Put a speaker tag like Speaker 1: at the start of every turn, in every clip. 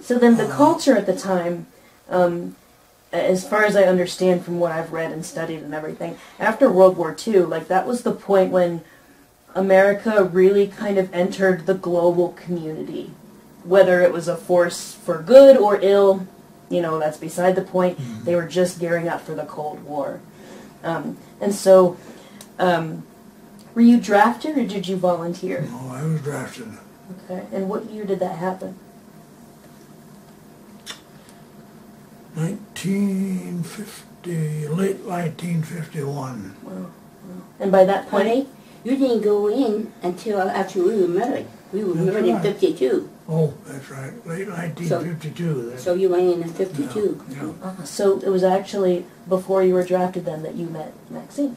Speaker 1: So then the culture at the time, as far as I understand from what I've read and studied and everything, after World War II, like that was the point when America really kind of entered the global community. Whether it was a force for good or ill, you know, that's beside the point.
Speaker 2: Mm-hmm.
Speaker 1: They were just gearing up for the Cold War. And so, were you drafted or did you volunteer?
Speaker 2: No, I was drafted.
Speaker 1: Okay. And what year did that happen?
Speaker 2: 1950, late 1951.
Speaker 1: Wow. And by that point...
Speaker 3: Honey, you didn't go in until after we were married. We were
Speaker 2: That's
Speaker 3: married in
Speaker 2: right.
Speaker 3: 52.
Speaker 2: Oh, that's right, late 1952.
Speaker 3: So you went in 52.
Speaker 2: Yeah.
Speaker 1: So it was actually before you were drafted then that you met Maxine,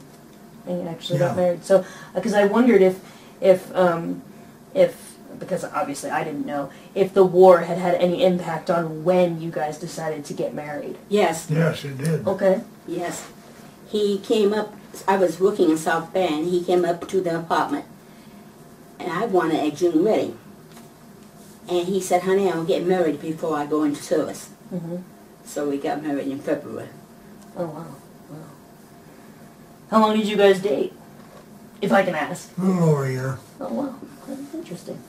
Speaker 1: and you actually got
Speaker 2: Yeah.
Speaker 1: married. So, because I wondered if, because obviously I didn't know, if the war had had any impact on when you guys decided to get married.
Speaker 3: Yes.
Speaker 2: Yes, it did.
Speaker 1: Okay.
Speaker 3: Yes. He came up, I was working in South Bend, he came up to the apartment, and I wanted a June wedding. And he said, honey, I'll get married before I go into service.
Speaker 1: Mm-hmm.
Speaker 3: So we got married in February.
Speaker 1: Oh, wow. Wow. How long did you guys date? If I can ask.
Speaker 2: A little over a year.
Speaker 1: Oh, wow. That's interesting.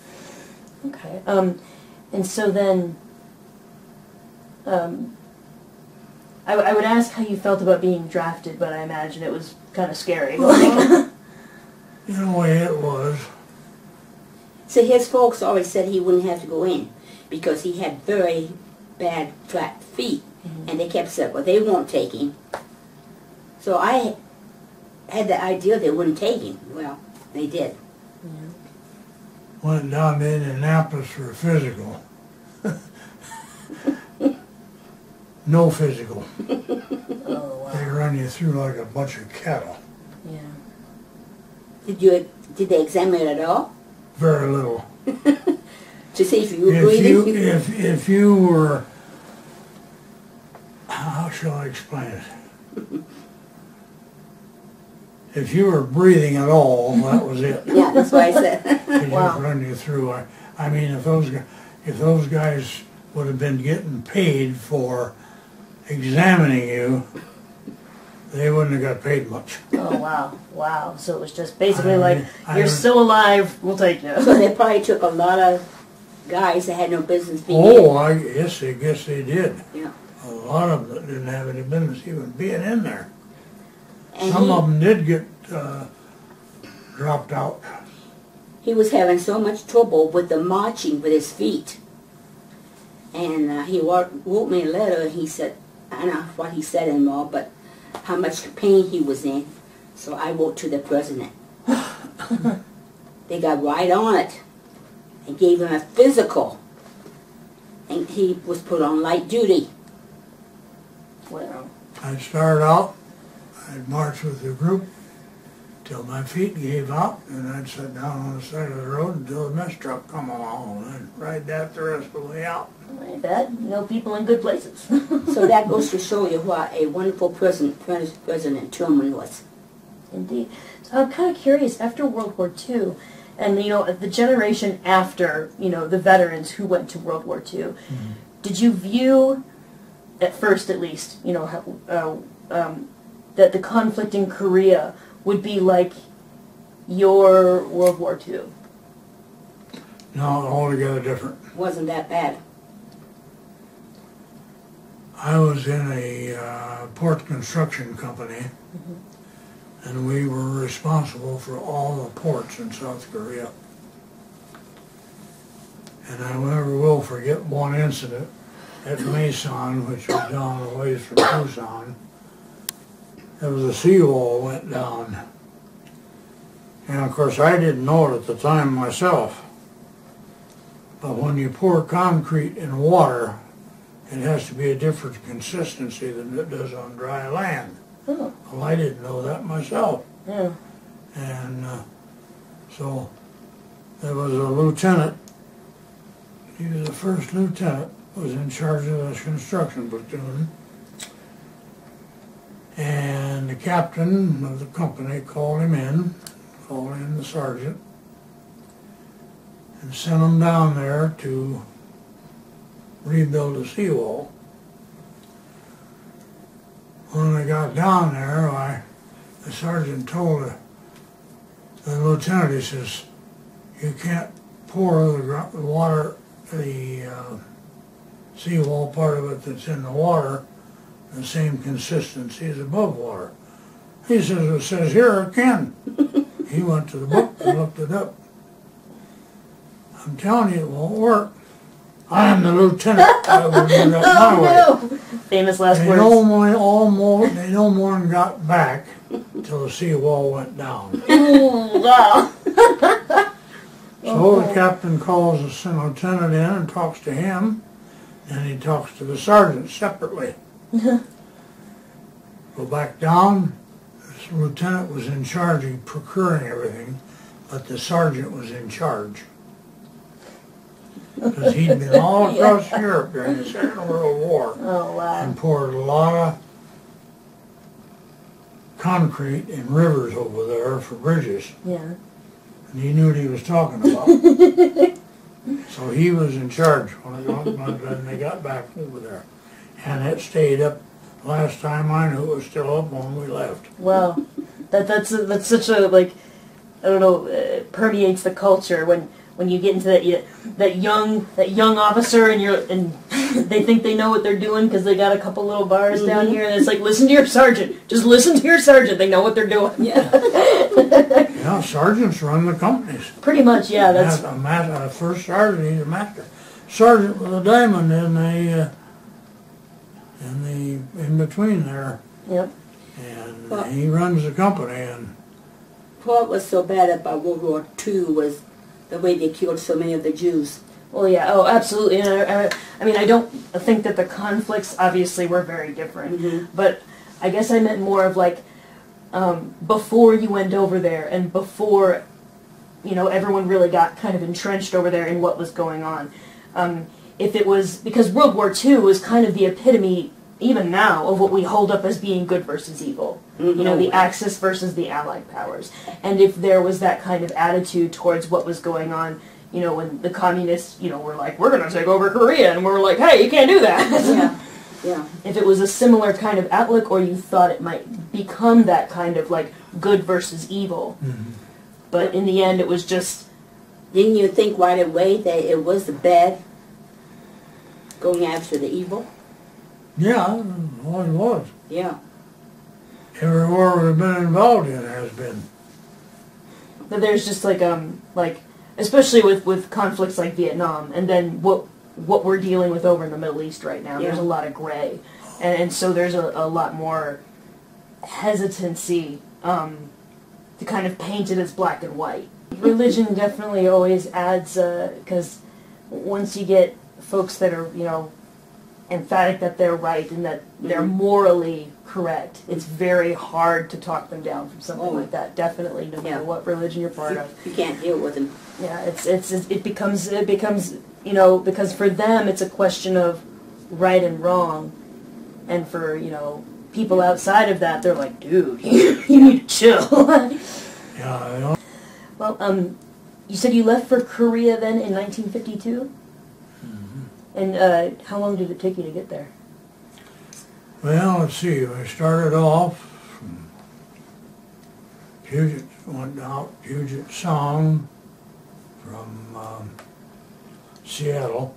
Speaker 1: Okay. And so then, I would ask how you felt about being drafted, but I imagine it was kind of scary.
Speaker 2: Well, in a way it was.
Speaker 3: So his folks always said he wouldn't have to go in because he had very bad flat feet.
Speaker 1: Mm-hmm.
Speaker 3: And they kept saying, well, they won't take him. So I had the idea they wouldn't take him. Well, they did.
Speaker 1: Yeah.
Speaker 2: Went down to Indianapolis for a physical. No physical.
Speaker 1: Oh,
Speaker 2: They
Speaker 1: wow.
Speaker 2: run you through like a bunch of cattle.
Speaker 1: Yeah.
Speaker 3: Did they examine it at all?
Speaker 2: Very little.
Speaker 3: To see if you were
Speaker 2: If
Speaker 3: breathing?
Speaker 2: if you were, how shall I explain it? If you were breathing at all, that was it.
Speaker 3: Yeah, that's what I said.
Speaker 2: They
Speaker 1: Wow.
Speaker 2: just run you through. I mean, if those guys would have been getting paid for examining you, they wouldn't have got paid much.
Speaker 1: Oh, wow. Wow. So it was just basically
Speaker 2: I
Speaker 1: like,
Speaker 2: mean,
Speaker 1: you're still alive, we'll take you.
Speaker 3: So they probably took a lot of guys that had no business being
Speaker 2: Oh, I guess they did.
Speaker 3: in. Yeah.
Speaker 2: A lot of them that didn't have any business even being in there.
Speaker 3: And
Speaker 2: Some of them did get dropped out.
Speaker 3: he was having so much trouble with the marching with his feet. And he wrote me a letter, and he said, I don't know what he said anymore, but how much pain he was in. So I wrote to the president. They got right on it and gave him a physical. And he was put on light duty.
Speaker 1: Wow.
Speaker 2: I'd start out, I'd march with the group till my feet gave out, and I'd sit down on the side of the road until the mess truck come along, and I'd ride that the rest of the way out.
Speaker 1: Ain't bad. You know people in good places.
Speaker 3: So that goes to show you what a wonderful President Truman was.
Speaker 1: Indeed. So I'm kind of curious, after World War II, and, you know, the generation after, you know, the veterans who went to World War II, did you view, at first at least, you know, that the conflict in Korea would be like your World War II?
Speaker 2: No, altogether different.
Speaker 3: Wasn't that bad.
Speaker 2: I was in a port construction company, and we were responsible for all the ports in South Korea. And I never will forget one incident at Mason, which was down a ways from Tucson. There was a seawall went down. And of course I didn't know it at the time myself. But when you pour concrete in water, it has to be a different consistency than it does on dry land.
Speaker 1: Oh.
Speaker 2: Well, I didn't know that myself.
Speaker 1: Yeah.
Speaker 2: And so there was a lieutenant, he was the first lieutenant, was in charge of the construction platoon. And the captain of the company called in the sergeant, and sent him down there to rebuild a seawall. When I got down there, the sergeant told the lieutenant, he says, you can't pour the water, the seawall part of it that's in the water, the same consistency as above water. He says, it says here I can. He went to the book and looked it up. I'm telling you, it won't work. I am the lieutenant. I will do that my way.
Speaker 1: No. Famous last words.
Speaker 2: They no more than got back until the seawall went down.
Speaker 1: Ooh, wow.
Speaker 2: So the captain calls the lieutenant in and talks to him, and he talks to the sergeant separately. Go back down. The lieutenant was in charge of procuring everything, but the sergeant was in charge. Because he'd been all across Europe during the Second World War.
Speaker 1: Oh, wow.
Speaker 2: And poured a lot of concrete in rivers over there for bridges.
Speaker 1: Yeah.
Speaker 2: And he knew what he was talking about. So he was in charge when they got back over there. And it stayed up. Last time I knew it was still up when we left.
Speaker 1: Wow. That's such a, like, I don't know, permeates the culture when you get into that young officer and they think they know what they're doing because they got a couple little bars down here, and it's like, listen to your sergeant. Just listen to your sergeant. They know what they're doing.
Speaker 3: Yeah.
Speaker 2: Yeah, sergeants run the companies.
Speaker 1: Pretty much, yeah. That's
Speaker 2: a first sergeant. He's a master sergeant with a diamond in between there.
Speaker 1: Yep.
Speaker 2: And he runs the company. And
Speaker 3: what was so bad about World War II was the way they killed so many of the Jews.
Speaker 1: Well, yeah, oh, absolutely. And I mean, I don't think that the conflicts obviously were very different, but I guess I meant more of like before you went over there and before, everyone really got kind of entrenched over there in what was going on. If it was, because World War II was kind of the epitome, even now, of what we hold up as being good versus evil. The Axis versus the Allied powers. And if there was that kind of attitude towards what was going on, when the communists, were like, we're going to take over Korea, and we're like, hey, you can't do that.
Speaker 3: Yeah.
Speaker 1: If it was a similar kind of outlook, or you thought it might become that kind of, like, good versus evil. But in the end, it was just...
Speaker 3: Didn't you think right away that it was the bad going after the evil?
Speaker 2: yeah, it always was.
Speaker 3: Yeah.
Speaker 2: Every war we've been involved in has been.
Speaker 1: But there's just like especially with conflicts like Vietnam, and then what we're dealing with over in the Middle East right now. There's a lot of gray, and so there's a lot more hesitancy to kind of paint it as black and white. Religion definitely always adds, because once you get folks that are emphatic that they're right and that they're morally correct, it's very hard to talk them down from something like that. Definitely, no matter what religion you're part of.
Speaker 3: You can't deal with them.
Speaker 1: Yeah, it becomes because for them it's a question of right and wrong, and for people outside of that, they're like, dude, you need to chill.
Speaker 2: Yeah.
Speaker 1: Well, you said you left for Korea then in 1952. And how long did it take you to get there?
Speaker 2: Well, let's see. I started off from Puget, went out Puget Sound from Seattle.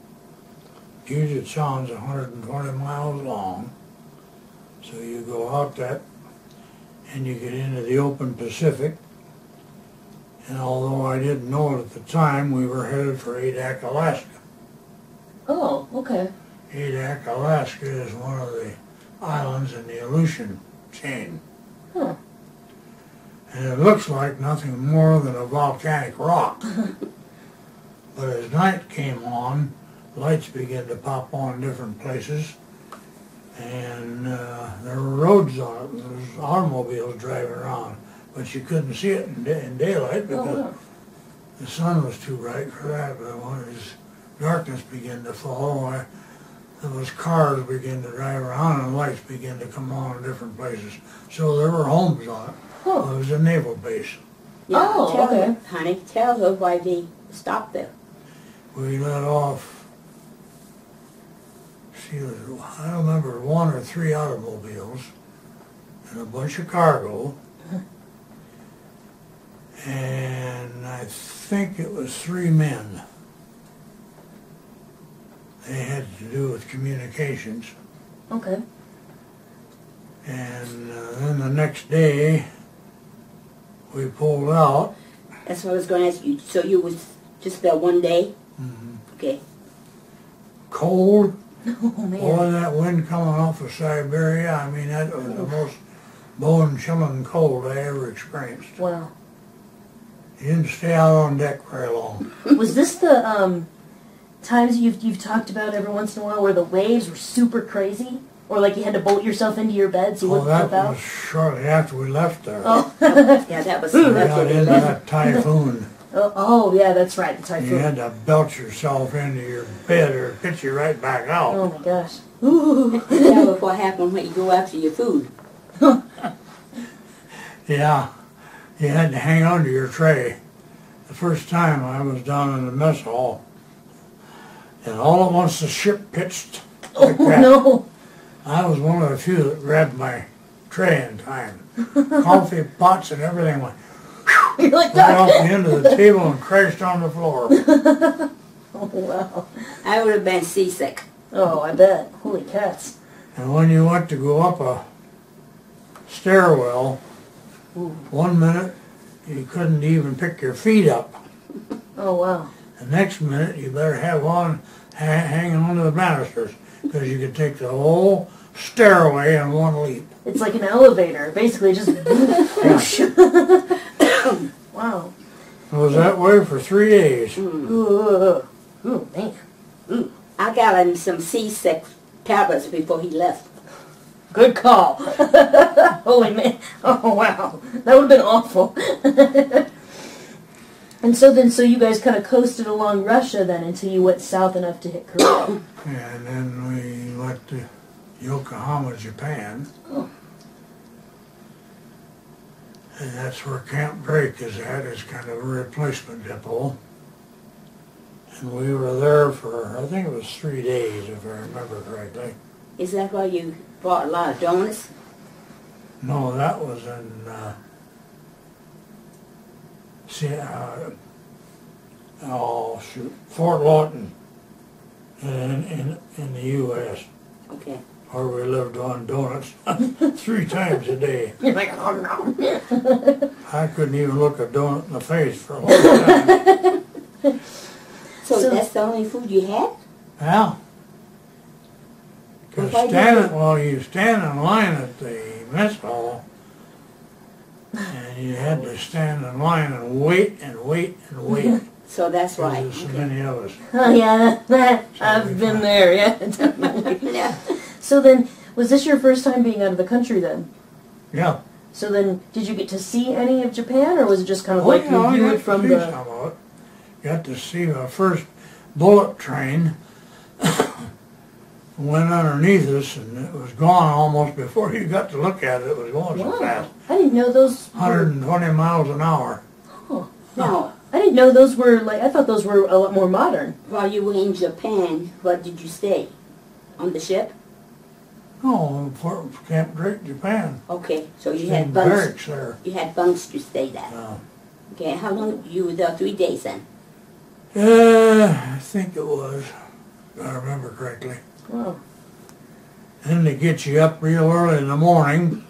Speaker 2: Puget Sound's 120 miles long. So you go out that and you get into the open Pacific. And although I didn't know it at the time, we were headed for Adak, Alaska.
Speaker 1: Oh, okay.
Speaker 2: Adak, Alaska is one of the islands in the Aleutian chain.
Speaker 1: Huh.
Speaker 2: And it looks like nothing more than a volcanic rock. But as night came on, lights began to pop on different places, and there were roads on it. There was automobiles driving around, but you couldn't see it in daylight because the sun was too bright for that. But when darkness began to fall, those cars began to drive around and lights began to come on in different places. So there were homes on it. It was a naval base.
Speaker 3: Yeah,
Speaker 1: oh, okay.
Speaker 3: Her, honey, tell her why they stopped there.
Speaker 2: We let off see, I remember 1 or 3 automobiles and a bunch of cargo. And I think it was 3 men. They had to do with communications.
Speaker 1: Okay.
Speaker 2: And then the next day, we pulled out.
Speaker 3: That's what I was going to ask you. So you was just there one day?
Speaker 2: Mm-hmm.
Speaker 3: Okay.
Speaker 2: Cold.
Speaker 1: Oh, man.
Speaker 2: Boy, that wind coming off of Siberia, I mean, that was the most bone-chilling cold I ever experienced.
Speaker 1: Wow.
Speaker 2: You didn't stay out on deck very long.
Speaker 1: Was this the times you've talked about every once in a while where the waves were super crazy? Or like you had to bolt yourself into your bed so you wouldn't
Speaker 2: that
Speaker 1: flip out?
Speaker 2: was shortly after we left there.
Speaker 1: Oh.
Speaker 3: Yeah, that was
Speaker 2: We
Speaker 3: after
Speaker 2: got
Speaker 3: they
Speaker 2: into
Speaker 3: left.
Speaker 2: that typhoon.
Speaker 1: Oh, yeah, that's right, the
Speaker 2: You
Speaker 1: typhoon.
Speaker 2: had to belt yourself into your bed or it pitch you right back out.
Speaker 1: Oh, my gosh. Ooh.
Speaker 3: That was what happened when you go after your food.
Speaker 2: Yeah, you had to hang on to your tray. The first time I was down in the mess hall, and all at once the ship pitched like
Speaker 1: Oh,
Speaker 2: that.
Speaker 1: no.
Speaker 2: I was one of the few that grabbed my tray in time. Coffee pots and everything went
Speaker 1: You're like,
Speaker 2: right off the end of the table and crashed on the floor.
Speaker 1: oh, wow.
Speaker 3: I would have been seasick.
Speaker 1: Oh, I bet. Holy cats.
Speaker 2: And when you went to go up a stairwell,
Speaker 1: Ooh.
Speaker 2: 1 minute you couldn't even pick your feet up.
Speaker 1: Oh, wow.
Speaker 2: The next minute you better have on hanging on to the banisters because you could take the whole stairway in one leap.
Speaker 1: It's like an elevator. Basically, just... Wow.
Speaker 2: It was that way for 3 days.
Speaker 1: Ooh, man.
Speaker 3: I got him some seasick tablets before he left.
Speaker 1: Good call. Holy man. Oh, wow. That would have been awful. And so you guys kind of coasted along Russia then until you went south enough to hit Korea.
Speaker 2: And then we went to Yokohama, Japan.
Speaker 1: Oh.
Speaker 2: And that's where Camp Drake is at. It's kind of a replacement depot. And we were there for, I think it was 3 days, if I remember correctly.
Speaker 3: Is that why you bought a lot of donuts?
Speaker 2: No, that was in Fort Lawton in the U.S.
Speaker 3: Okay.
Speaker 2: where we lived on donuts 3 times a day.
Speaker 1: You're like, oh, no.
Speaker 2: I couldn't even look a donut in the face for a long time.
Speaker 3: So
Speaker 1: So-
Speaker 3: that's the only food you had?
Speaker 2: Well, because
Speaker 3: Well, why
Speaker 2: you stand in line at the mess hall, and you had to stand in line and wait and wait and wait.
Speaker 3: So that's
Speaker 2: Because
Speaker 3: right.
Speaker 2: there's so
Speaker 3: Okay.
Speaker 2: many of us.
Speaker 1: Oh, yeah, that,
Speaker 2: So
Speaker 1: I've
Speaker 2: we
Speaker 1: been
Speaker 2: found-
Speaker 1: there, yeah, definitely.
Speaker 3: Yeah.
Speaker 1: So then, was this your first time being out of the country then?
Speaker 2: Yeah.
Speaker 1: So then, did you get to see any of Japan, or was it just kind of
Speaker 2: Oh,
Speaker 1: like
Speaker 2: yeah,
Speaker 1: you
Speaker 2: I
Speaker 1: view
Speaker 2: got
Speaker 1: it from
Speaker 2: to see
Speaker 1: the...
Speaker 2: some of it. Got to see my first bullet train. Went underneath us, and it was gone almost before you got to look at it. It was going so
Speaker 1: Wow,
Speaker 2: fast.
Speaker 1: I didn't know those were...
Speaker 2: 120 miles an hour.
Speaker 1: Oh,
Speaker 3: Now,
Speaker 1: I didn't know those were, like, I thought those were a lot more modern.
Speaker 3: while you were in Japan, where did you stay? On the ship?
Speaker 2: Oh, Fort Camp Drake, Japan.
Speaker 3: Okay, so you
Speaker 2: Stayed in
Speaker 3: had bunks.
Speaker 2: barracks there.
Speaker 3: You had bunks to stay at. Okay, how long you were there? 3 days then.
Speaker 2: I think it was, if I remember correctly.
Speaker 1: Wow.
Speaker 2: Then they get you up real early in the morning,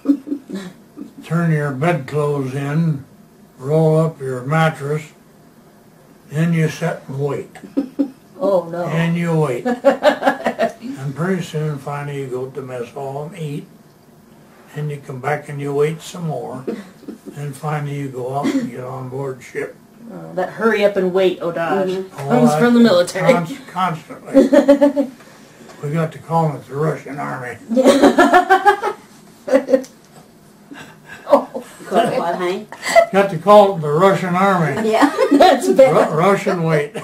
Speaker 2: turn your bedclothes in, roll up your mattress, then you sit and wait.
Speaker 1: Oh, no.
Speaker 2: And you wait. And pretty soon, finally, you go to the mess hall and eat. And you come back and you wait some more. And finally, you go out and get on board ship.
Speaker 1: That hurry up and wait adage
Speaker 3: Mhm.
Speaker 1: comes from the military.
Speaker 2: Constantly. We got to call it the Russian Army.
Speaker 1: Oh,
Speaker 3: You call it what, honey?
Speaker 2: Got to call it the Russian Army.
Speaker 3: Yeah.
Speaker 1: that's bad.
Speaker 2: Russian wait.